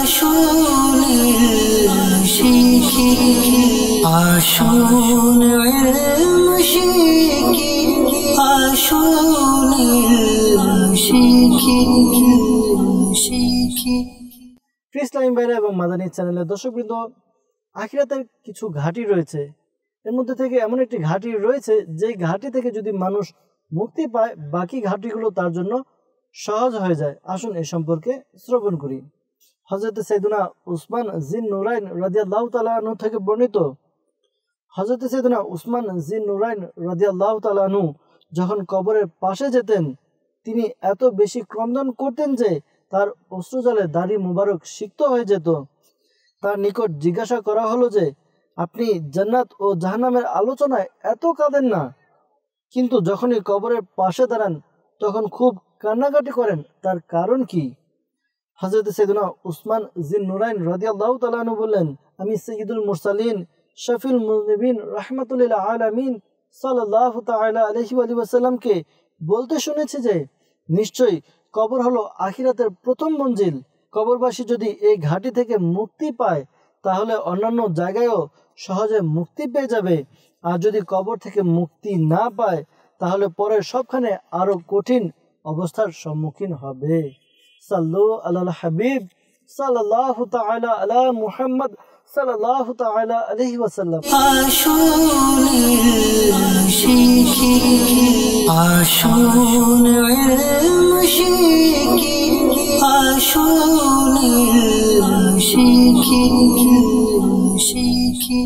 আসুন শিখি আসুন ইলম শিখি আসুন শিখি শিখি। প্রিয় ইসলামী ভাইরা এবং মাদানী চ্যানেলের দর্শকবৃন্দ, আখিরাতের কিছু ঘাঁটি রয়েছে। এর মধ্যে থেকে এমন একটি ঘাঁটি রয়েছে যে ঘাঁটি থেকে যদি মানুষ মুক্তি পায় বাকি ঘাঁটিগুলো তার জন্য সহজ হয়ে যায়। আসুন এ সম্পর্কে শ্রবণ করি। হযরত সাইয়েদনা উসমান জিন নুরাইন রাদিয়াল্লাহু তাআলা আনহু থেকে বর্ণিত, হযরত সাইয়েদনা উসমান জিন নুরাইন রাদিয়াল্লাহু তাআলা আনহু যখন কবরের পাশে যেতেন তিনি এত বেশি ক্রন্দন করতেন যে তার অশ্রুজলে দাড়ি মুবারক সিক্ত হয়ে যেত। তার নিকট জিজ্ঞাসা করা হলো যে আপনি জান্নাত ও জাহান্নামের আলোচনায় এত কাঁদেন না, কিন্তু যখনই কবরের পাশে দাঁড়ান তখন খুব কান্নাকাটি করেন, তার কারণ কি? হযরত সাইয়েদনা উসমান জিন নুরাইন রাদিয়াল্লাহু তাআলা আনহু বললেন, আমি সাইয়্যিদুল মুরসালিন শফিউল মুযনিবিন রাহমাতুল লিল আলামিন সাল্লাল্লাহু তাআলা আলাইহি ওয়া সাল্লামকে বলতে শুনেছি যে নিশ্চয়ই কবর হলো আখিরাতের প্রথম মঞ্জিল। কবরবাসী যদি এই ঘাঁটি থেকে মুক্তি পায় তাহলে অন্যান্য জায়গায়ও সহজে মুক্তি পেয়ে যাবে, আর যদি কবর থেকে মুক্তি না পায় তাহলে পরে সবখানে আরো কঠিন অবস্থার সম্মুখীন হবে। সাল্লু আলাল হাবিব সাল্লাল্লাহু তাআলা আলা মুহাম্মদ সাল্লাল্লাহু তাআলা আলাইহি ওয়াসাল্লাম। আসুন শিখি আসুন ইলম শিখি আসুন শিখি শিখি।